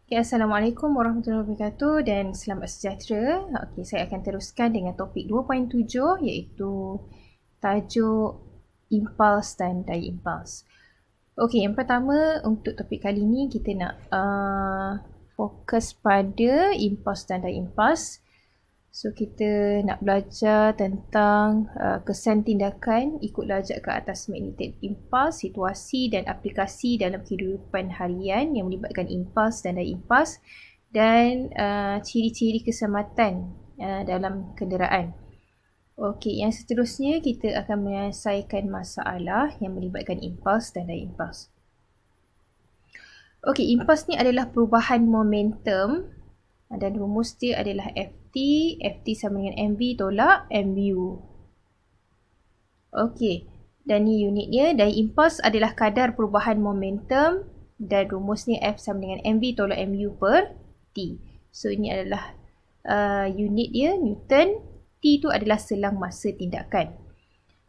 Okay, Assalamualaikum warahmatullahi wabarakatuh dan selamat sejahtera. Okay, saya akan teruskan dengan topik 2.7 iaitu tajuk impuls dan daya impuls. Okay, yang pertama untuk topik kali ini kita nak fokus pada impuls dan daya impuls. So, kita nak belajar tentang kesan tindakan ikut lajak ke atas magnetic impuls, situasi dan aplikasi dalam kehidupan harian yang melibatkan impuls dan daya impuls dan ciri-ciri keselamatan dalam kenderaan. Okey, yang seterusnya kita akan menyelesaikan masalah yang melibatkan impuls dan daya impuls. Okey, impuls ni adalah perubahan momentum dan rumus dia adalah FT sama dengan MV tolak MU. Okey, dan ni unitnya, daya impuls adalah kadar perubahan momentum dan rumusnya F sama dengan MV tolak MU per T. So, ini adalah unit dia, Newton. T tu adalah selang masa tindakan.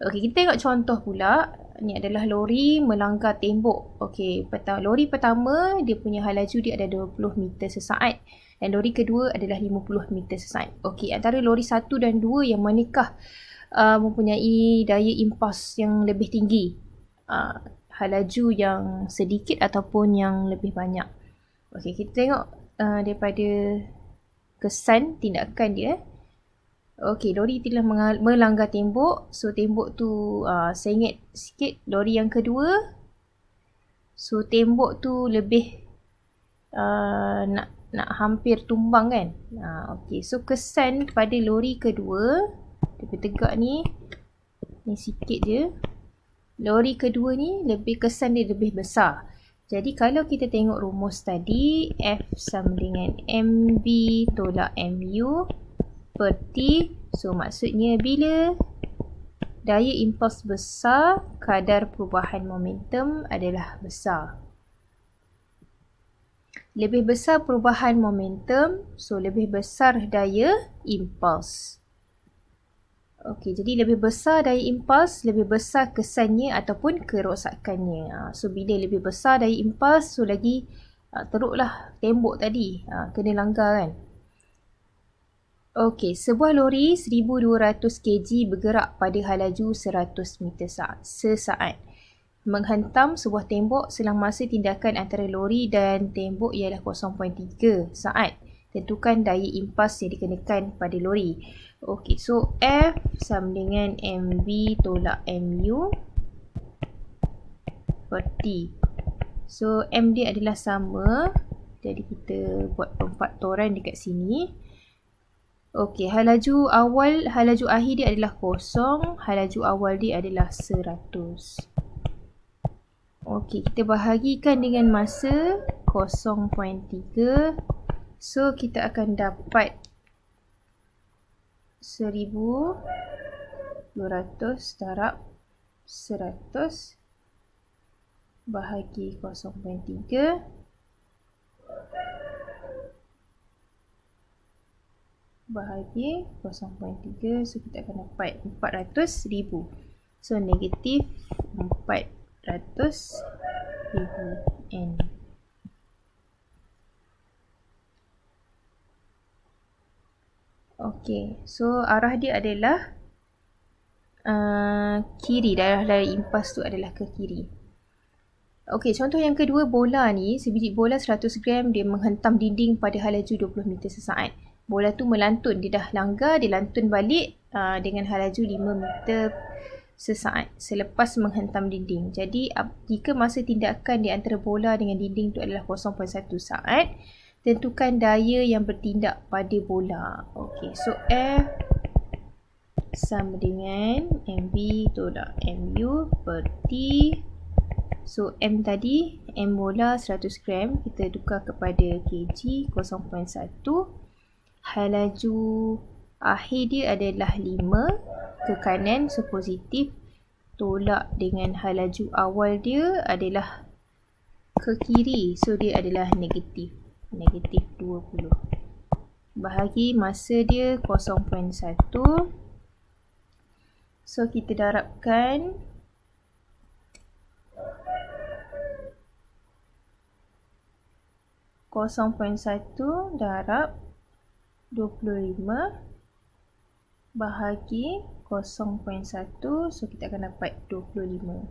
Okey, kita tengok contoh pula. Ni adalah lori melanggar tembok. Okey, lori pertama dia punya laju dia ada 20 meter sesaat. Dan lori kedua adalah 50 meter sesaat. Okey, antara lori 1 dan 2 yang manakah mempunyai daya impuls yang lebih tinggi? Laju yang sedikit ataupun yang lebih banyak. Okey, kita tengok daripada kesan tindakan dia. Okey, lori telah melanggar tembok. So, tembok tu saya ingat sikit lori yang kedua. So, tembok tu lebih nak hampir tumbang kan. Okey, so kesan pada lori kedua, dia tegak ni sikit je. Lori kedua ni kesan dia lebih besar. Jadi kalau kita tengok rumus tadi, F sama dengan MV tolak MU per T. So maksudnya bila daya impuls besar, kadar perubahan momentum adalah besar. Lebih besar perubahan momentum, so lebih besar daya impuls. Okey, jadi lebih besar daya impuls, lebih besar kesannya ataupun kerosakannya. So bila lebih besar daya impuls, so lagi teruklah tembok tadi kena langgar kan. Okey, sebuah lori 1200 kg bergerak pada laju 100 meter sesaat. Menghentam sebuah tembok selang masa tindakan antara lori dan tembok ialah 0.3 saat. Tentukan daya impuls yang dikenakan pada lori. Okey, so F sama dengan MV tolak MU per T. So M dia adalah sama. Jadi kita buat pemfaktoran dekat sini. Okey, laju akhir dia adalah 0, laju awal dia adalah 100. Okey, kita bahagikan dengan masa 0.3. So, kita akan dapat 1200 darab 100 bahagi 0.3 bahagi 0.3. So, kita akan dapat 400,000. So, negatif 400,000 N. Okey, so arah dia adalah kiri. Daya impuls tu adalah ke kiri. Okey, contoh yang kedua, bola ni, sebiji bola 100 gram dia menghentam dinding pada laju 20 meter sesaat. Bola tu melantun, dia dah langgar, dia lantun balik dengan laju 5 meter sesaat selepas menghentam dinding. Jadi, jika masa tindakan di antara bola dengan dinding itu adalah 0.1 saat, tentukan daya yang bertindak pada bola. Okey, so F sama dengan MV tolak MU per T. So M tadi, M bola 100 gram, kita tukar kepada kg 0.1. Laju akhir dia adalah 5 ke kanan, so positif. Tolak dengan laju awal dia adalah ke kiri, so dia adalah negatif. Negatif 20. Bahagi masa dia 0.1. So, kita darabkan 0.1 darab 25 bahagi 0.1, so kita akan dapat 25.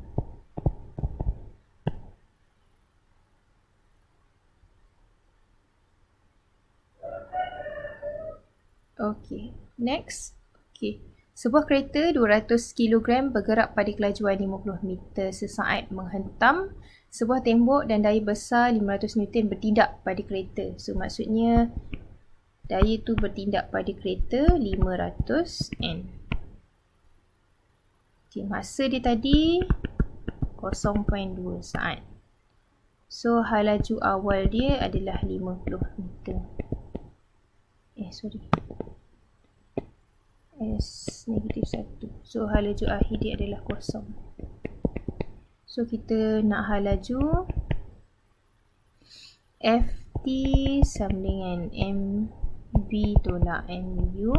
Okey, next. Okey. Sebuah kereta 200 kg bergerak pada kelajuan 50 meter sesaat menghentam sebuah tembok dan daya besar 500 Newton bertindak pada kereta. So maksudnya daya tu bertindak pada kereta 500 N. Okay, masa dia tadi 0.2 saat. So hal laju awal dia adalah 50 meter. S -1. So hal laju akhir dia adalah kosong. So kita nak hal laju Ft sama dengan mv tolak mu.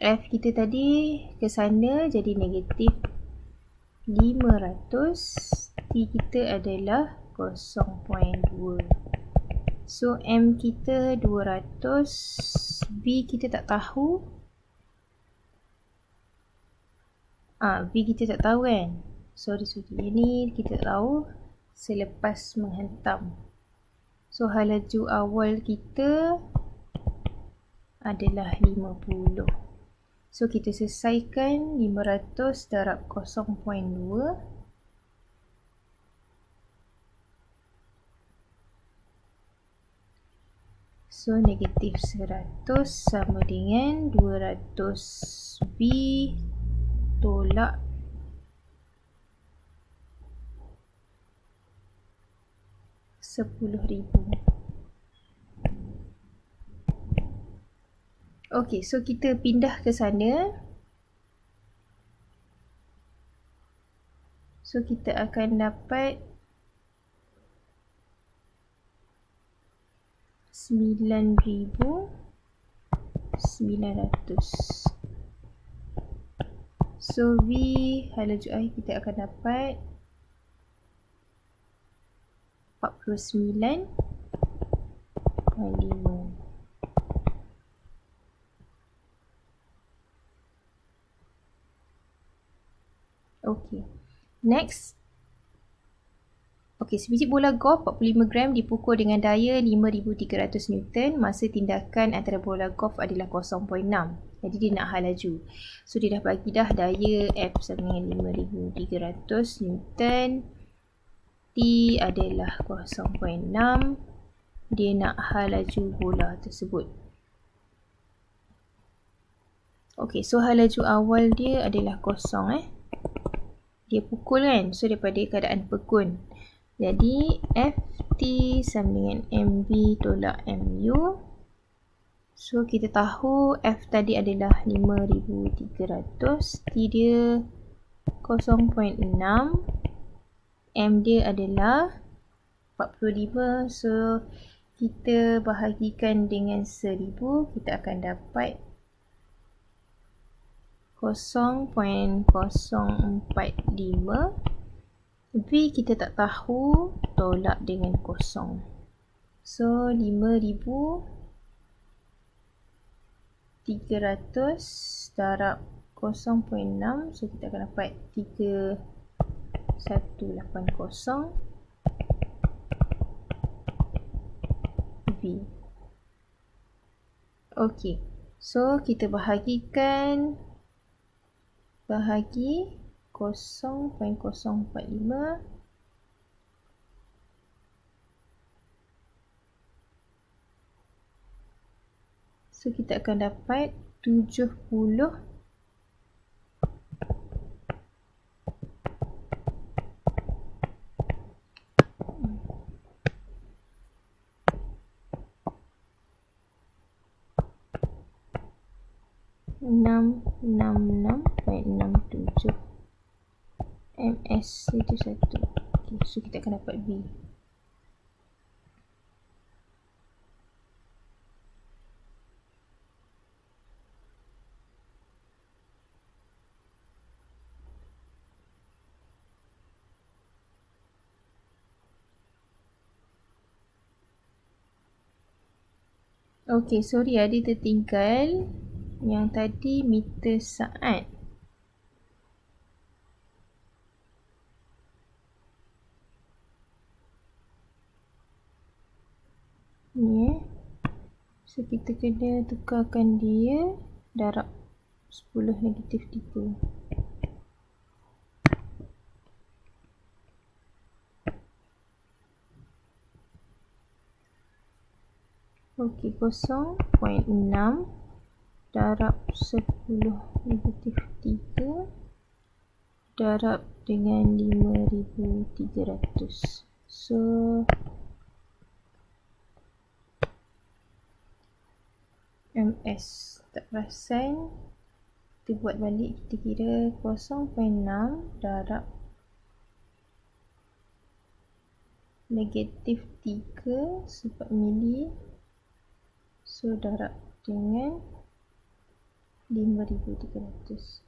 F kita tadi ke sana jadi negatif 500. T kita adalah 0.2. So M kita 200. V kita tak tahu. V kita tak tahu kan. Sorry. Ini kita tak tahu selepas menghentam. So hal laju awal kita adalah 50. So kita selesaikan 500 darab 0.2. So negatif 100 sama dengan 200 V tolak 10,000. Okey, so kita pindah ke sana. So kita akan dapat 9,900. So V hal laju akhir kita akan dapat 49.5. Okey. Next. Okey, sebiji bola golf 45 gram dipukul dengan daya 5,300 Newton. Masa tindakan antara bola golf adalah 0.6. Jadi dia nak hal laju. So dia dah bagi dah daya F sama dengan 5,300 Newton. T adalah 0.6. Dia nak hal laju bola tersebut. Okey, so hal laju awal dia adalah kosong. Dia pukul kan. So daripada keadaan pekun. Jadi Ft sama dengan mv tolak mu. So kita tahu F tadi adalah 5,300. T dia 0.6. M dia adalah 45. So kita bahagikan dengan 1,000. Kita akan dapat 0.045. V kita tak tahu, tolak dengan kosong. So 5,300 darab 0.6. So kita akan dapat 3,180 V. Okey, so kita bahagikan bahagi 0.045. So kita akan dapat 70. enam tujuh ms itu 1. Okay, so kita akan dapat V. Okey, sorry ada tertinggal yang tadi meter saat. Ni so kita kena tukarkan dia darab 10 negatif 3. Okey, 0.6 darab 10 negatif 3 darab dengan 5,300. So MS tak perasan, kita buat balik, kita kira 0.6 darab negatif 3 4 mili, so darab dengan 5,300.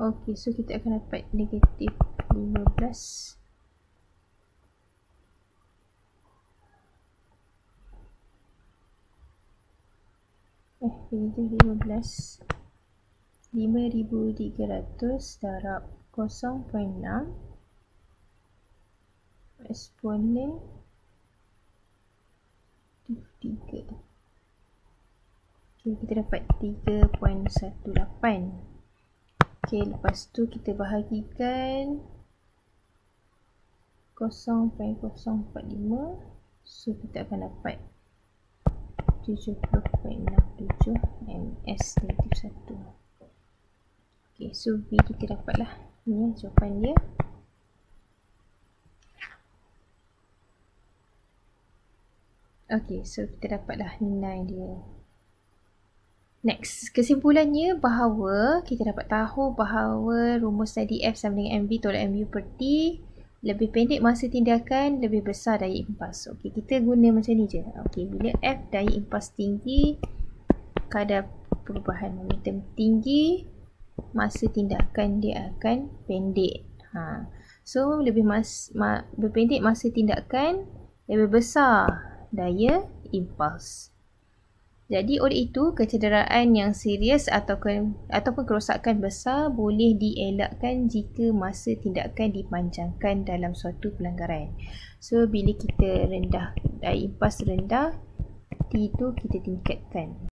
Okey, so kita akan dapat negatif 15. Negatif 15. 5,300 darab 0.6 eksponen 3. Okay, kita dapat 3.18. Okay, lepas tu kita bahagikan 0.045, so kita akan dapat 70.67 ms negatif 1. Okay, so V kita dapatlah. Ini jawapan dia. Okay, so kita dapatlah nilai dia. Next, kesimpulannya bahawa kita dapat tahu bahawa rumus tadi F sama dengan MV tolak MU per T. Lebih pendek masa tindakan, lebih besar daya impas. Okey, kita guna macam ni je. Okey, bila F daya impas tinggi, kadar perubahan momentum tinggi, masa tindakan dia akan pendek. So lebih pendek masa tindakan, lebih besar daya impas. Jadi oleh itu, kecederaan yang serius ataupun kerosakan besar boleh dielakkan jika masa tindakan dipanjangkan dalam suatu pelanggaran. So bila kita rendah, daya impas rendah, T itu kita tingkatkan.